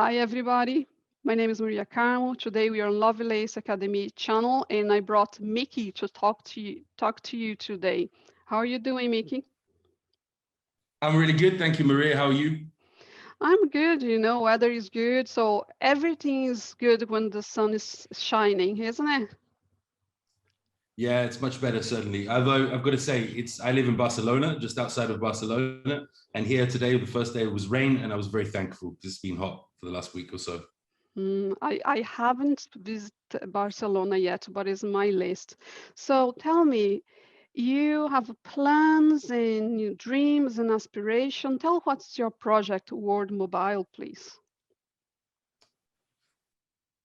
Hi, everybody. My name is Maria Carmo. Today we are on Lovelace Academy channel, and I brought Micky to talk to you today. How are you doing, Micky? I'm really good, thank you, Maria. How are you? I'm good. Weather is good, so everything is good when the sun is shining, isn't it? Yeah, it's much better, certainly. Although I've got to say, I live in Barcelona, just outside of Barcelona, and here today, the first day, it was rain, and I was very thankful because it's been hot for the last week or so. I haven't visited Barcelona yet, but it's my list. So tell me, you have plans and your dreams and aspiration. Tell what's your project, World Mobile, please.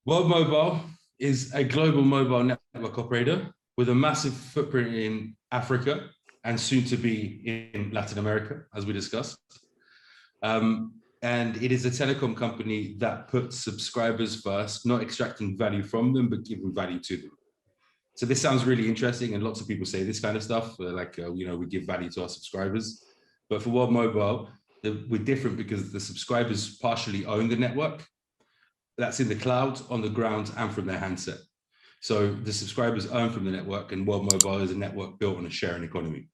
World Mobile is a global mobile network operator with a massive footprint in Africa and soon to be in Latin America, as we discussed. And it is a telecom company that puts subscribers first, not extracting value from them, but giving value to them. So this sounds really interesting, and lots of people say this kind of stuff, we give value to our subscribers. But for World Mobile, we're different because the subscribers partially own the network. That's in the cloud, on the ground, and from their handset. So the subscribers earn from the network, and World Mobile is a network built on a sharing economy.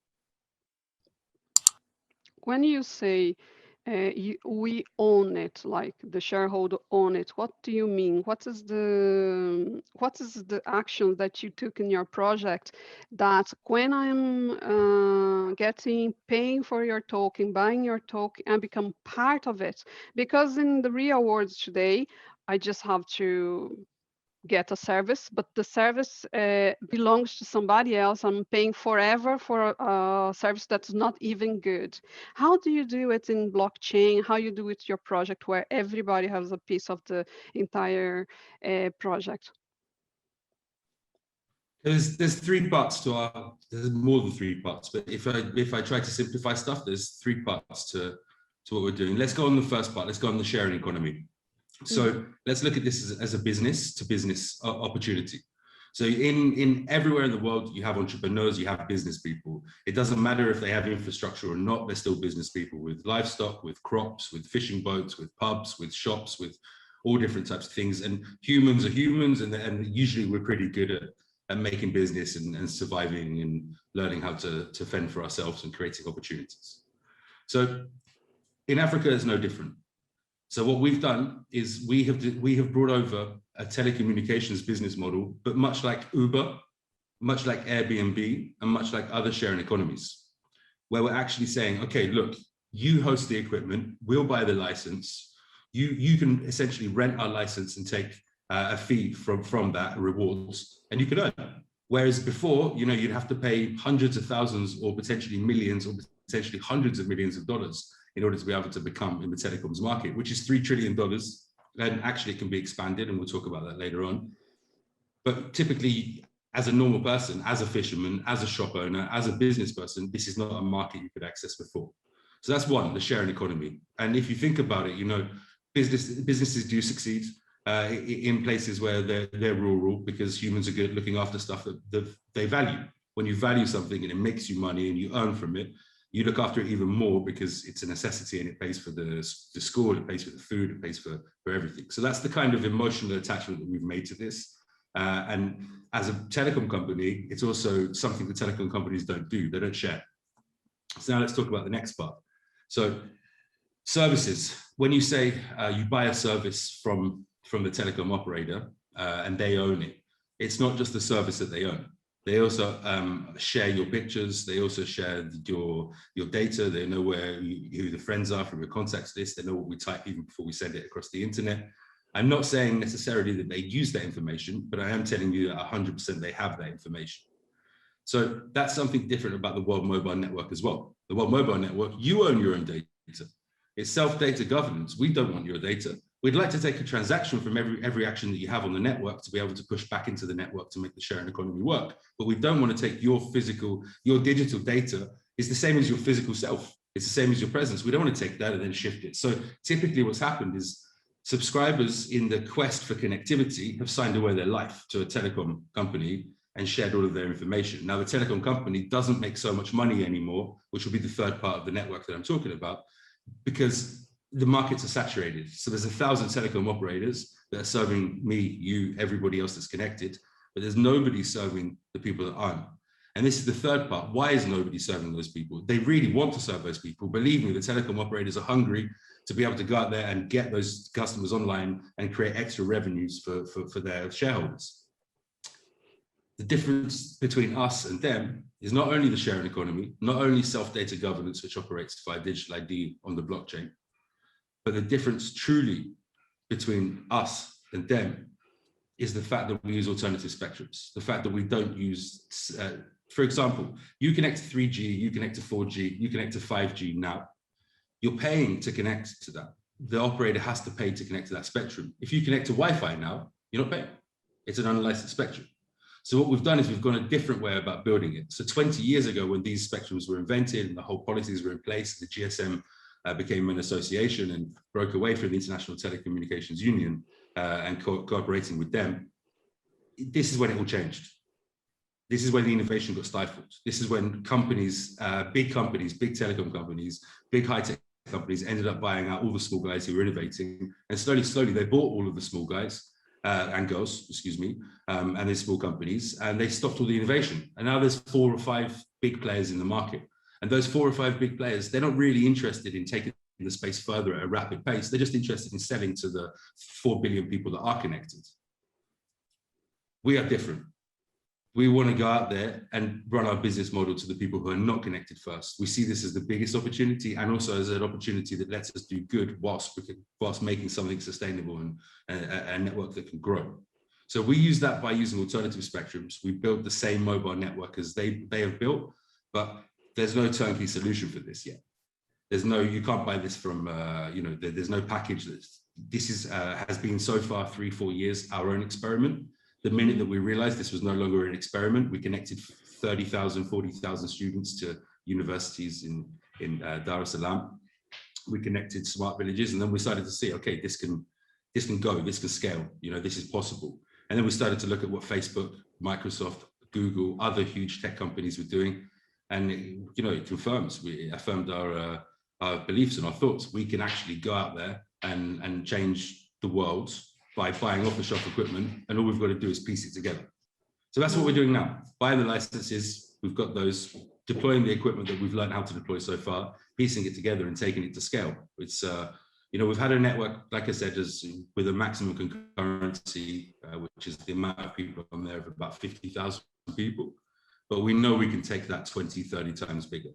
When you say we own it, like the shareholder own it, what do you mean? What is the action that you took in your project that when I'm paying for your token, buying your token, and become part of it? Because in the real world today, I just have to get a service, but the service belongs to somebody else. I'm paying forever for a service that's not even good. How do you do it in blockchain? How you do it your project where everybody has a piece of the entire project? There's three parts to there's more than three parts, but if I try to simplify stuff, there's three parts to what we're doing. Let's go on the first part. Let's go on the sharing economy. So let's look at this as a business to business opportunity. So in everywhere in the world, you have entrepreneurs, you have business people. It doesn't matter if they have infrastructure or not, they're still business people with livestock, with crops, with fishing boats, with pubs, with shops, with all different types of things. And humans are humans, and usually we're pretty good at making business and surviving and learning how to fend for ourselves and creating opportunities. So in Africa, it's no different. So what we've done is we have brought over a telecommunications business model, but much like Uber, much like Airbnb, and much like other sharing economies, where we're actually saying, okay, look, you host the equipment, we'll buy the license, you can essentially rent our license and take a fee from that, rewards, and you can earn. Whereas before, you'd have to pay hundreds of thousands or potentially millions or potentially hundreds of millions of dollars in order to be able to become in the telecoms market, which is $3 trillion. And actually it can be expanded, and we'll talk about that later on. But typically, as a normal person, as a fisherman, as a shop owner, as a business person, this is not a market you could access before. So that's one, the sharing economy. And if you think about it, businesses do succeed in places where they're rural, because humans are good at looking after stuff that they value. When you value something and it makes you money and you earn from it, you look after it even more because it's a necessity and it pays for the school, it pays for the food, it pays for everything. So that's the kind of emotional attachment that we've made to this. And as a telecom company, it's also something that telecom companies don't do. They don't share. So now let's talk about the next part. So services. When you say you buy a service from the telecom operator and they own it, it's not just the service that they own. They also share your pictures. They also share your data. They know who the friends are from your contacts list. They know what we type even before we send it across the internet. I'm not saying necessarily that they use that information, but I am telling you that 100% they have that information. So that's something different about the World Mobile Network as well. The World Mobile Network, you own your own data. It's self-data governance. We don't want your data. We'd like to take a transaction from every action that you have on the network to be able to push back into the network to make the sharing economy work. But we don't want to take your digital data. It's the same as your physical self. It's the same as your presence. We don't want to take that and then shift it. So typically what's happened is subscribers in the quest for connectivity have signed away their life to a telecom company and shared all of their information. Now the telecom company doesn't make so much money anymore, which will be the third part of the network that I'm talking about, because the markets are saturated. So there's 1,000 telecom operators that are serving me, you, everybody else that's connected, but there's nobody serving the people that aren't. And this is the third part. Why is nobody serving those people? They really want to serve those people. Believe me, the telecom operators are hungry to be able to go out there and get those customers online and create extra revenues for their shareholders. The difference between us and them is not only the sharing economy, not only self-data governance, which operates via digital ID on the blockchain, but the difference truly between us and them is the fact that we use alternative spectrums, the fact that we don't use, for example, you connect to 3G, you connect to 4G, you connect to 5G now. You're paying to connect to that. The operator has to pay to connect to that spectrum. If you connect to Wi-Fi now, you're not paying. It's an unlicensed spectrum. So what we've done is we've gone a different way about building it. So 20 years ago, when these spectrums were invented and the whole policies were in place, the GSM became an association and broke away from the International Telecommunications Union and cooperating with them. This is when it all changed. This is when the innovation got stifled. This is when companies, big telecom companies, big high-tech companies ended up buying out all the small guys who were innovating. And slowly, they bought all of the small guys and girls, excuse me, and these small companies, and they stopped all the innovation. And now there's 4 or 5 big players in the market. And those 4 or 5 big players, they're not really interested in taking the space further at a rapid pace. They're just interested in selling to the 4 billion people that are connected. We are different. We want to go out there and run our business model to the people who are not connected first. We see this as the biggest opportunity, and also as an opportunity that lets us do good whilst making something sustainable and a network that can grow. So we use that by using alternative spectrums. We built the same mobile network as they have built, but there's no turnkey solution for this yet. You can't buy this from, there's no package. This has been so far 3-4 years our own experiment. The minute that we realized this was no longer an experiment, we connected 30,000, 40,000 students to universities in Dar es Salaam. We connected smart villages, and then we started to see, okay, this can go, this can scale, this is possible. And then we started to look at what Facebook, Microsoft, Google, other huge tech companies were doing. And it confirms, we affirmed our beliefs and our thoughts. We can actually go out there and change the world by buying off-the-shelf equipment, and all we've got to do is piece it together. So that's what we're doing now. Buying the licenses, we've got those, deploying the equipment that we've learned how to deploy so far, piecing it together and taking it to scale. It's, we've had a network, like I said, with a maximum concurrency, which is the amount of people on there of about 50,000 people. But we know we can take that 20, 30 times bigger,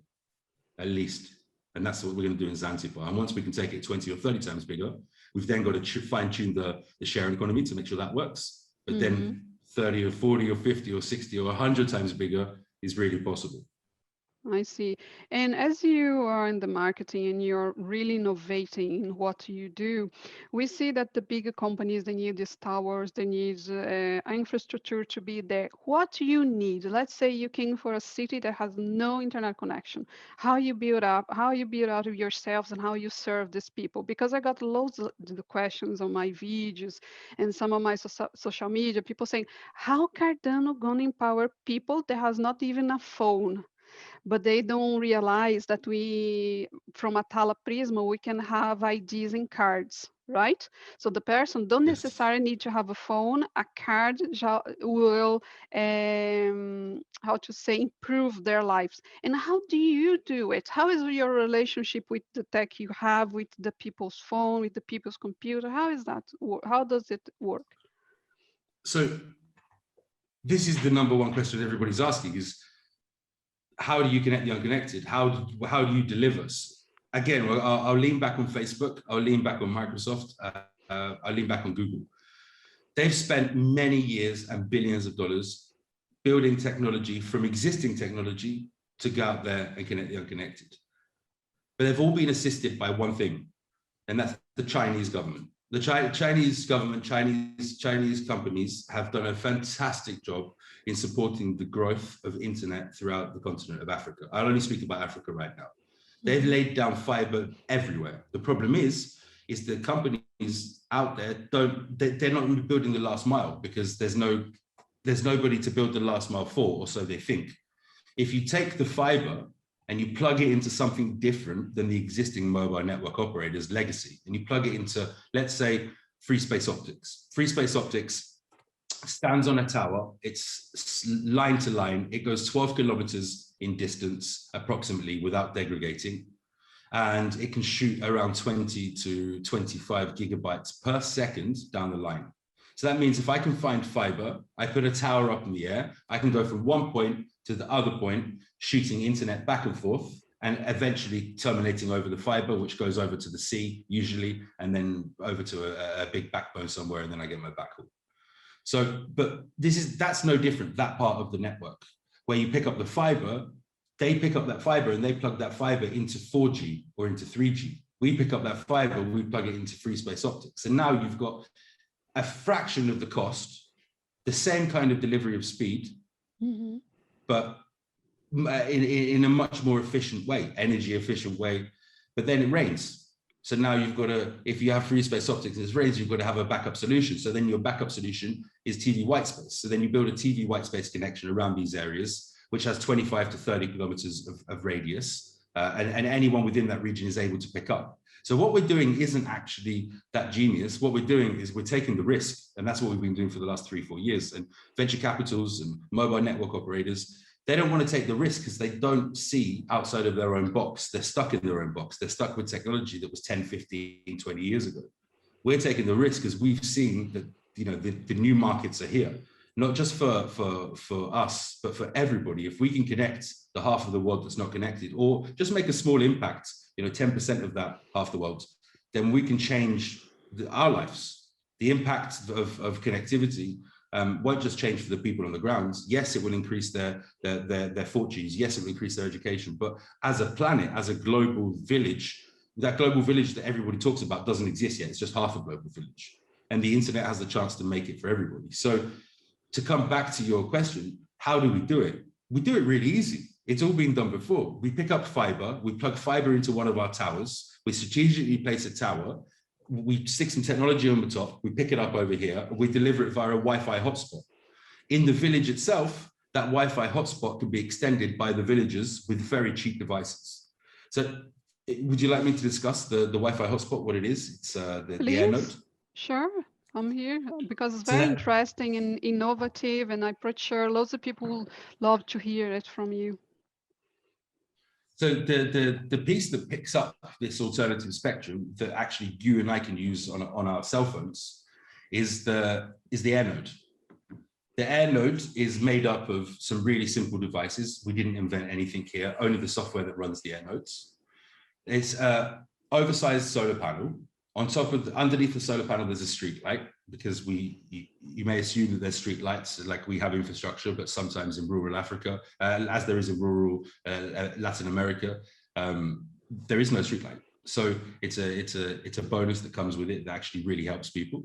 at least. And that's what we're going to do in Zanzibar. And once we can take it 20 or 30 times bigger, we've then got to fine-tune the sharing economy to make sure that works. But then 30 or 40 or 50 or 60 or 100 times bigger is really possible. I see. And as you are in the marketing and you're really innovating in what you do, we see that the bigger companies, they need these towers, they need infrastructure to be there. What do you need? Let's say you came for a city that has no internet connection. How you build out of yourselves and how you serve these people? Because I got loads of the questions on my videos and some of my social media, people saying, how Cardano gonna empower people that has not even a phone? But they don't realize that we, from a Tala Prisma, we can have IDs and cards, right? So the person don't necessarily need to have a phone. A card will, improve their lives. And how do you do it? How is your relationship with the tech you have, with the people's phone, with the people's computer? How is that? How does it work? So this is the number one question everybody's asking is, how do you connect the unconnected? How do you deliver? Again, I'll lean back on Facebook. I'll lean back on Microsoft. I'll lean back on Google. They've spent many years and billions of dollars building technology from existing technology to go out there and connect the unconnected. But they've all been assisted by one thing, and that's the Chinese government. The Chinese government, Chinese companies have done a fantastic job in supporting the growth of internet throughout the continent of Africa. I'll only speak about Africa right now. They've laid down fiber everywhere. The problem is the companies out there they're not building the last mile because there's nobody to build the last mile for, or so they think. If you take the fiber and you plug it into something different than the existing mobile network operator's legacy, and you plug it into, let's say, free space optics. Free space optics stands on a tower, it's line to line, it goes 12 kilometers in distance approximately without degrading, and it can shoot around 20 to 25 gigabytes per second down the line. So that means if I can find fiber, I put a tower up in the air, I can go from one point to the other point, shooting internet back and forth, and eventually terminating over the fiber, which goes over to the sea usually, and then over to a big backbone somewhere, and then I get my backhaul. So, but that's no different, that part of the network, where you pick up the fiber, they pick up that fiber and they plug that fiber into 4G or into 3G. We pick up that fiber, we plug it into free space optics. And now you've got a fraction of the cost, the same kind of delivery of speed, but in a much more efficient way, energy efficient way. But then it rains. So now you've got to, if you have free space optics and it rains, you've got to have a backup solution. So then your backup solution is TV white space. So then you build a TV white space connection around these areas, which has 25 to 30 kilometers of radius. And anyone within that region is able to pick up. So what we're doing isn't actually that genius. What we're doing is we're taking the risk. And that's what we've been doing for the last 3-4 years. And venture capitals and mobile network operators, they don't want to take the risk because they don't see outside of their own box. They're stuck in their own box. They're stuck with technology that was 10, 15, 20 years ago. We're taking the risk because we've seen that, you know, the new markets are here, not just for us, but for everybody. If we can connect the half of the world that's not connected, or just make a small impact, you know, 10% of that half the world, then we can change our lives. The impact of connectivity won't just change for the people on the ground. Yes, it will increase their fortunes. Yes, it will increase their education. But as a planet, as a global village, that global village that everybody talks about doesn't exist yet. It's just half a global village. And the internet has the chance to make it for everybody. So to come back to your question, how do we do it? We do it really easy. It's all been done before. We pick up fiber, we plug fiber into one of our towers, we strategically place a tower, we stick some technology on the top, we pick it up over here, we deliver it via a Wi-Fi hotspot. In the village itself, that Wi-Fi hotspot can be extended by the villagers with very cheap devices. So would you like me to discuss the Wi-Fi hotspot, what it is? It's the air node. Sure. I'm here because it's So very interesting and innovative, and I'm pretty sure lots of people will love to hear it from you. So the piece that picks up this alternative spectrum that actually you and I can use on our cell phones is the air node. The air node is made up of some really simple devices. We didn't invent anything here, only the software that runs the air nodes. It's an oversized solar panel. On top of underneath the solar panel, there's a street light, because you may assume that there's street lights, like we have infrastructure, but sometimes in rural Africa, as there is in rural Latin America, there is no street light. So it's a bonus that comes with it that actually really helps people.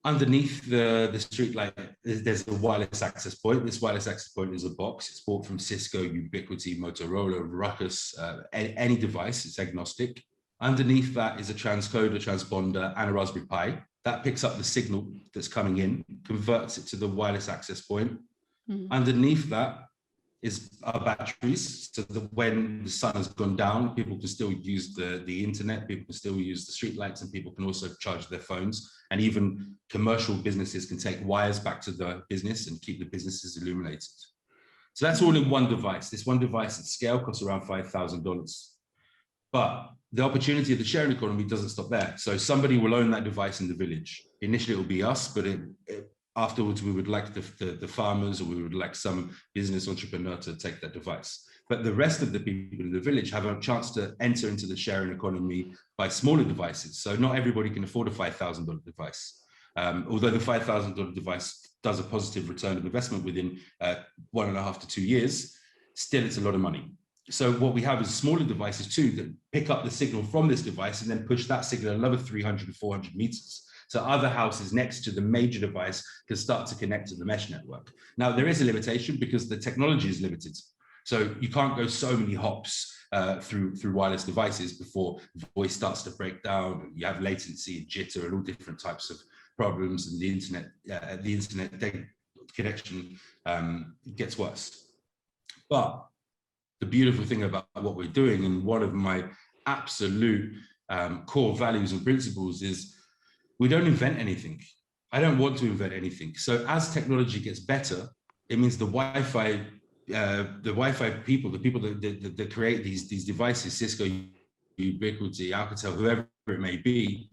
Underneath the street light, there's a wireless access point. This wireless access point is a box. It's bought from Cisco, Ubiquiti, Motorola, Ruckus, any device. It's agnostic. Underneath that is a transcoder, transponder, and a Raspberry Pi. That picks up the signal that's coming in, converts it to the wireless access point. Underneath that is our batteries, so that when the sun has gone down, people can still use the internet, people can still use the streetlights, and people can also charge their phones. And even commercial businesses can take wires back to the business and keep the businesses illuminated. So that's all in one device. This one device at scale costs around $5,000. But the opportunity of the sharing economy doesn't stop there. So somebody will own that device in the village. Initially, it will be us, but afterwards, we would like the farmers, or we would like some business entrepreneur to take that device. But the rest of the people in the village have a chance to enter into the sharing economy by smaller devices. So not everybody can afford a $5,000 device. Although the $5,000 device does a positive return of investment within 1.5 to 2 years, still it's a lot of money. So what we have is smaller devices too that pick up the signal from this device and then push that signal another 300 to 400 meters. So other houses next to the major device can start to connect to the mesh network. Now, there is a limitation because the technology is limited. So you can't go so many hops through wireless devices before voice starts to break down, and you have latency and jitter and all different types of problems, and the internet connection gets worse. But the beautiful thing about what we're doing, and one of my absolute core values and principles, is we don't invent anything. I don't want to invent anything. So as technology gets better, it means the Wi-Fi people, the people that create these devices, Cisco, Ubiquiti, Alcatel, whoever it may be,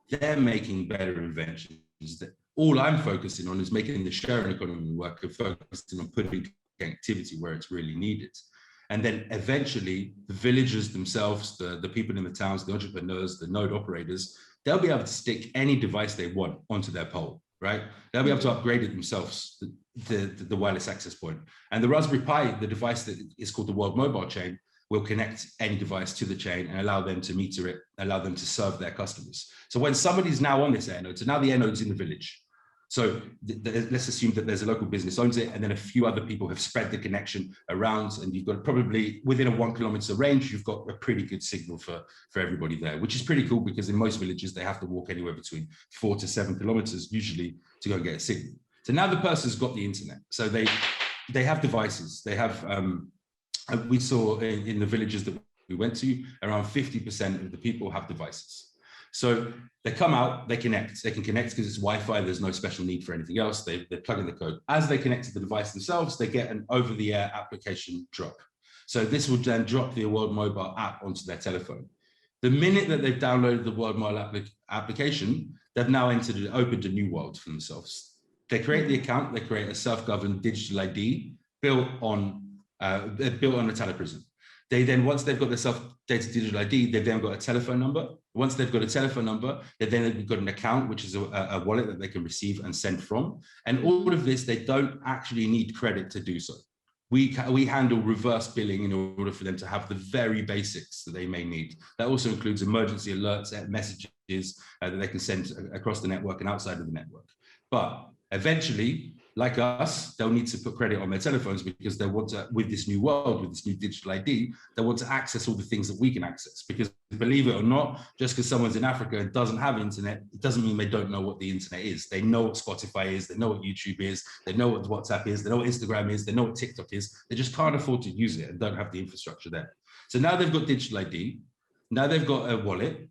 they're making better inventions. All I'm focusing on is making the sharing economy work, and focusing on putting connectivity where it's really needed. And then eventually the villagers themselves, the people in the towns, the entrepreneurs, the node operators, they'll be able to stick any device they want onto their pole, right? They'll be able to upgrade it themselves, the wireless access point. And the Raspberry Pi, the device that is called the World Mobile Chain, will connect any device to the chain and allow them to meter it, allow them to serve their customers. So when somebody's now on this air node, so now the air node's in the village. So let's assume that there's a local business owns it, and then a few other people have spread the connection around, and you've got probably within a 1 kilometer range, you've got a pretty good signal for everybody there, which is pretty cool, because in most villages, they have to walk anywhere between 4 to 7 kilometers usually to go and get a signal. So now the person's got the internet. So they have devices. They have, we saw in the villages that we went to, around 50% of the people have devices. So they come out, they connect. They can connect because it's Wi-Fi. There's no special need for anything else. They plug in the code. As they connect to the device themselves, they get an over-the-air application drop. So this will then drop the World Mobile app onto their telephone. The minute that they've downloaded the World Mobile application, they've now opened a new world for themselves. They create the account. They create a self-governed digital ID built on a Teleprism. They then, once they've got their self-dated digital ID, they've then got a telephone number. Once they've got a telephone number, they've then got an account, which is a wallet that they can receive and send from. And all of this, they don't actually need credit to do so. We handle reverse billing in order for them to have the very basics that they may need. That also includes emergency alerts, messages that they can send across the network and outside of the network. But eventually, like us, they'll need to put credit on their telephones, because they want to, with this new world, with this new digital ID, they want to access all the things that we can access. Because believe it or not, just because someone's in Africa and doesn't have internet, it doesn't mean they don't know what the internet is. They know what Spotify is, they know what YouTube is, they know what WhatsApp is, they know what Instagram is, they know what TikTok is. They just can't afford to use it and don't have the infrastructure there. So now they've got digital ID, now they've got a wallet.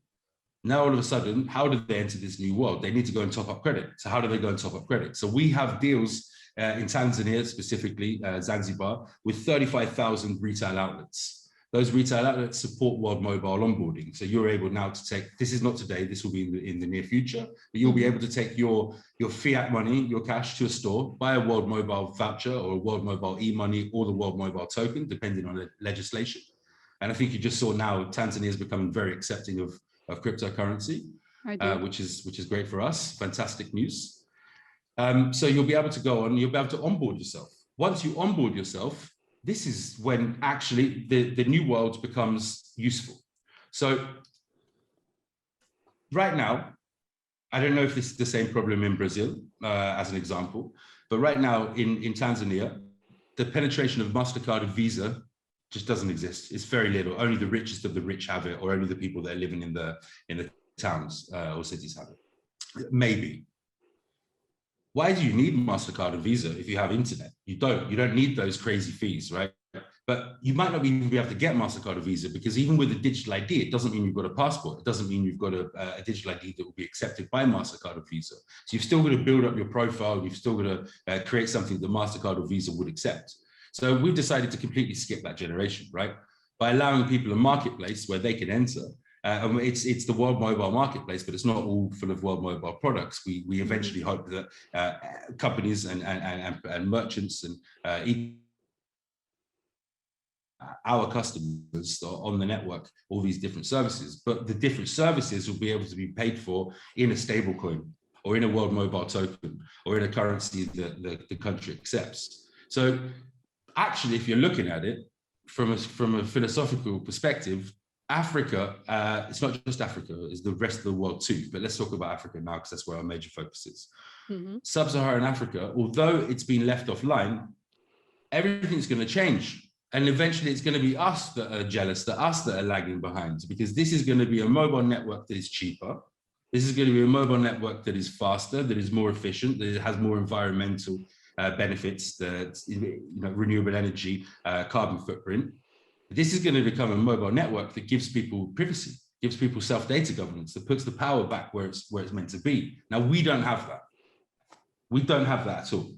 Now, all of a sudden, how do they enter this new world? They need to go and top up credit. So how do they go and top up credit? So we have deals in Tanzania, specifically Zanzibar, with 35,000 retail outlets. Those retail outlets support World Mobile onboarding. So you're able now to take, this is not today, this will be in the near future, but you'll be able to take your fiat money, your cash to a store, buy a World Mobile voucher or a World Mobile e-money or the World Mobile token, depending on the legislation. And I think you just saw now Tanzania is becoming very accepting of cryptocurrency, which is great for us. Fantastic news. So you'll be able to go on, you'll be able to onboard yourself. Once you onboard yourself, this is when actually the new world becomes useful. So right now, I don't know if this is the same problem in Brazil, as an example, but right now in Tanzania, the penetration of MasterCard and Visa just doesn't exist. It's very little. Only the richest of the rich have it, or only the people that are living in the towns or cities have it. Maybe. Why do you need MasterCard and Visa if you have internet? You don't need those crazy fees, right? But you might not even be able to get MasterCard or Visa, because even with a digital ID, it doesn't mean you've got a passport. It doesn't mean you've got a digital ID that will be accepted by MasterCard or Visa. So you've still got to build up your profile. You've still got to create something that MasterCard or Visa would accept. So we've decided to completely skip that generation, right? By allowing people a marketplace where they can enter. And it's the World Mobile Marketplace, but it's not all full of World Mobile products. We eventually hope that companies and merchants and our customers on the network, all these different services, but the different services will be able to be paid for in a stable coin or in a World Mobile token or in a currency that the country accepts. So actually, if you're looking at it from a philosophical perspective, Africa, it's not just Africa, it's the rest of the world too. But let's talk about Africa now, because that's where our major focus is. Sub-Saharan Africa, although it's been left offline, everything's going to change. And eventually it's going to be us that are jealous, that are lagging behind, because this is going to be a mobile network that is cheaper. This is going to be a mobile network that is faster, that is more efficient, that has more environmental benefits, that renewable energy, carbon footprint. This is going to become a mobile network that gives people privacy, gives people self-data governance, that puts the power back where it's meant to be. Now, we don't have that. We don't have that at all.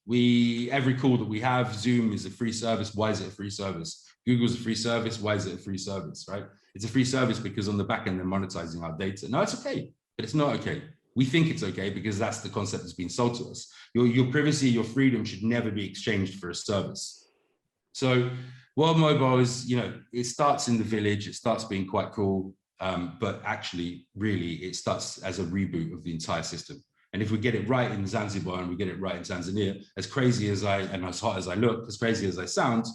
Every call that we have, Zoom is a free service. Why is it a free service? Google's a free service. Why is it a free service, right? It's a free service because on the back end, they're monetizing our data. No, it's okay, but it's not okay. We think it's okay because that's the concept that's been sold to us. Your privacy, your freedom should never be exchanged for a service. So World Mobile is, it starts in the village, it starts being quite cool, but actually, really, it starts as a reboot of the entire system. And if we get it right in Zanzibar and we get it right in Tanzania, as crazy as and as hot as I look, as crazy as I sound,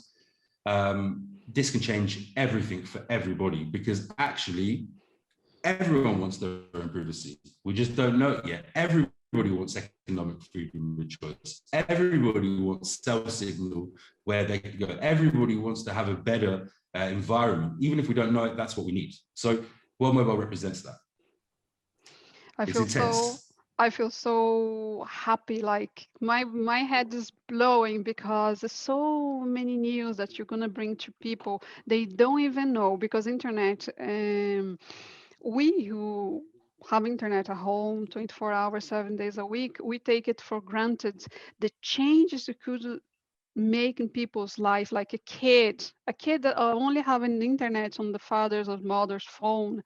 this can change everything for everybody, because actually everyone wants their own privacy. We just don't know it yet. Everybody wants economic freedom of choice. Everybody wants self-signal where they can go. Everybody wants to have a better environment. Even if we don't know it, that's what we need. So World Mobile represents that. I feel so happy, like my head is blowing, because there's so many news that you're going to bring to people. They don't even know, because internet, we who have internet at home 24 hours, 7 days a week, we take it for granted. The changes it could make in people's life, like a kid that only have an internet on the father's or mother's phone,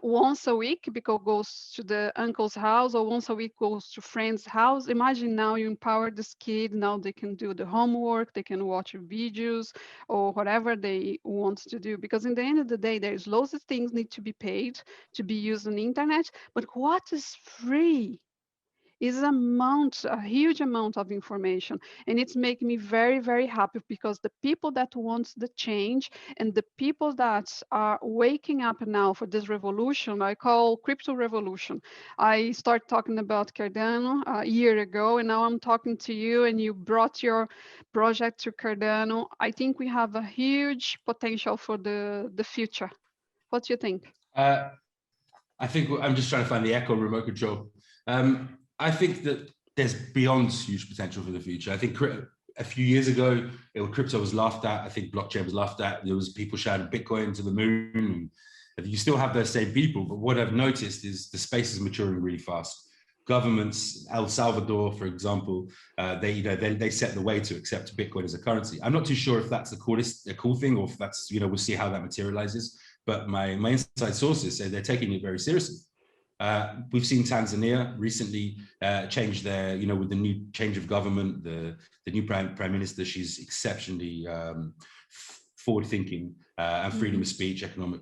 once a week, because goes to the uncle's house, or once a week goes to friend's house. Imagine now you empower this kid. Now they can do the homework, they can watch videos or whatever they want to do, because in the end of the day, there's lots of things need to be paid to be used on the internet, but what is free is a huge amount of information. And it's making me very, very happy, because the people that want the change and the people that are waking up now for this revolution, I call crypto revolution. I started talking about Cardano a year ago, and now I'm talking to you, and you brought your project to Cardano. I think we have a huge potential for the future. What do you think? I think I'm just trying to find the echo remote control. I think that there's beyond huge potential for the future. I think a few years ago, crypto was laughed at. I think blockchain was laughed at. There was people shouting Bitcoin to the moon. And you still have those same people, but what I've noticed is the space is maturing really fast. Governments, El Salvador, for example, they set the way to accept Bitcoin as a currency. I'm not too sure if that's a cool thing, or if that's, we'll see how that materializes. But my inside sources say they're taking it very seriously. We've seen Tanzania recently change their, with the new change of government, the new prime minister, she's exceptionally forward-thinking and freedom of speech, economic.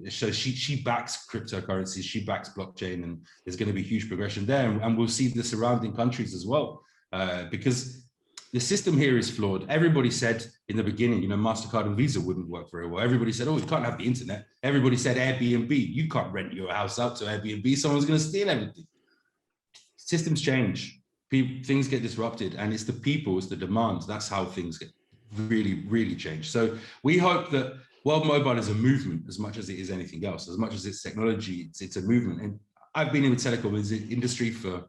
So she backs cryptocurrencies, she backs blockchain, and there's going to be huge progression there. And we'll see the surrounding countries as well, because the system here is flawed. Everybody said in the beginning, MasterCard and Visa wouldn't work very well. Everybody said, oh, you can't have the internet. Everybody said Airbnb, you can't rent your house out to Airbnb. Someone's going to steal everything. Systems change. Things get disrupted, and it's the people, it's the demands. That's how things get really, really change. So we hope that World Mobile is a movement as much as it is anything else. As much as it's technology, it's a movement. And I've been in the telecom industry for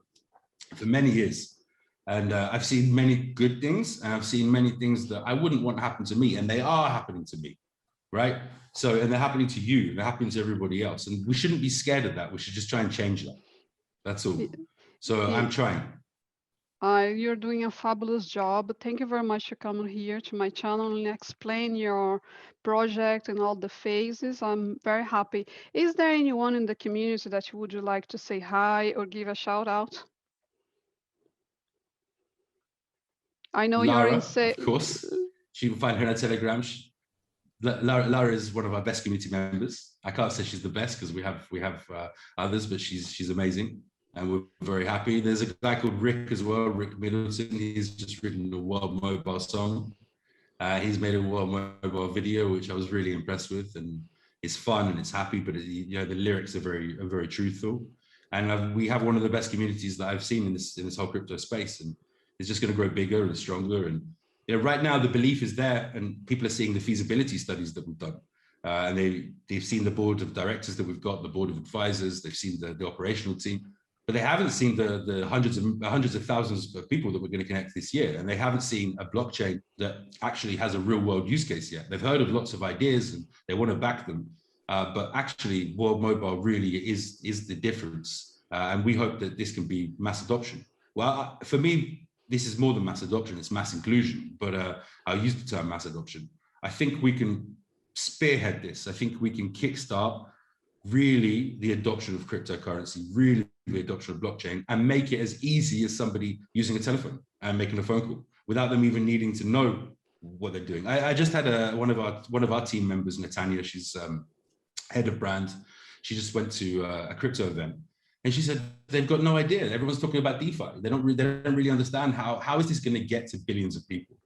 many years. And I've seen many good things, and I've seen many things that I wouldn't want to happen to me, and they are happening to me, right? So, and they're happening to you, and they're happening to everybody else. And we shouldn't be scared of that. We should just try and change that. That's all. So I'm trying. You're doing a fabulous job. Thank you very much for coming here to my channel and explain your project and all the phases. I'm very happy. Is there anyone in the community that you would like to say hi or give a shout out? I know Lara, you're of course. You can find her on Telegram. Lara is one of our best community members. I can't say she's the best because we have others, but she's amazing, and we're very happy. There's a guy called Rick as well, Rick Middleton. He's just written a World Mobile song. He's made a World Mobile video, which I was really impressed with, and it's fun and it's happy, but the lyrics are very truthful. And we have one of the best communities that I've seen in this whole crypto space, and it's just going to grow bigger and stronger. And right now the belief is there, and people are seeing the feasibility studies that we've done, and they've seen the board of directors that we've got, the board of advisors. They've seen the operational team. but they haven't seen the hundreds of thousands of people that we're going to connect this year. And they haven't seen a blockchain that actually has a real world use case yet. They've heard of lots of ideas and they want to back them. But actually, World Mobile really is the difference. And we hope that this can be mass adoption. Well, for me, this is more than mass adoption, it's mass inclusion, but I'll use the term mass adoption. I think we can spearhead this. I think we can kickstart really the adoption of cryptocurrency, really the adoption of blockchain, and make it as easy as somebody using a telephone and making a phone call without them even needing to know what they're doing. I just had one of our team members, Natanya, she's head of brand. She just went to a crypto event, and she said they've got no idea. Everyone's talking about DeFi. They don't really understand how is this going to get to billions of people.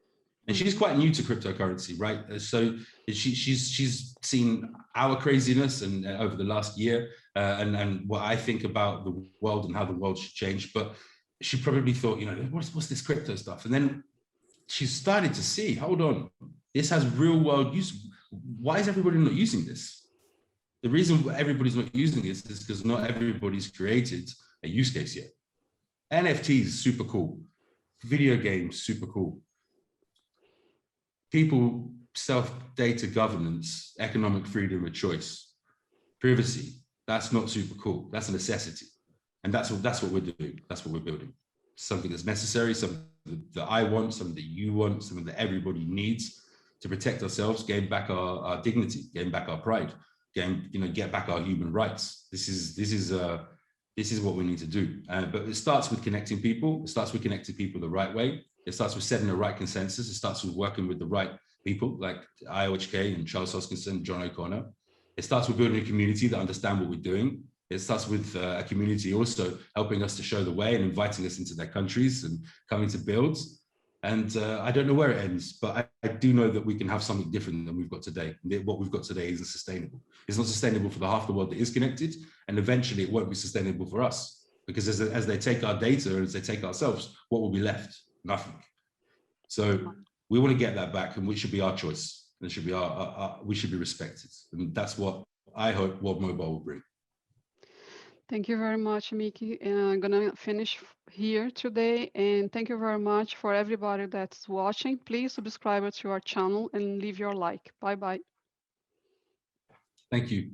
And she's quite new to cryptocurrency, right? So she's seen our craziness and over the last year, and what I think about the world and how the world should change. But she probably thought, you know, what's this crypto stuff? And then she started to see, hold on, this has real world use. Why is everybody not using this? The reason everybody's not using this is because not everybody's created a use case yet. NFTs, super cool. Video games, super cool. People, self-data governance, economic freedom of choice, privacy, that's not super cool. That's a necessity. And that's what we're doing. That's what we're building. Something that's necessary, something that I want, something that you want, something that everybody needs to protect ourselves, gain back our dignity, gain back our pride, get back our human rights. This is what we need to do. But it starts with connecting people. It starts with connecting people the right way. It starts with setting the right consensus. It starts with working with the right people like UtxOs and Charles Hoskinson, John O'Connor. It starts with building a community that understand what we're doing. It starts with a community also helping us to show the way and inviting us into their countries and coming to build. And I don't know where it ends, but I do know that we can have something different than we've got today. What we've got today isn't sustainable. It's not sustainable for the half the world that is connected, and eventually it won't be sustainable for us, because as they take our data, as they take ourselves, what will be left? Nothing. So we want to get that back, and it should be our choice. It should be we should be respected, and that's what I hope World Mobile will bring. Thank you very much, Micky. I'm gonna finish here today, and thank you very much for everybody that's watching. Please subscribe to our channel and leave your like. Bye-bye. Thank you.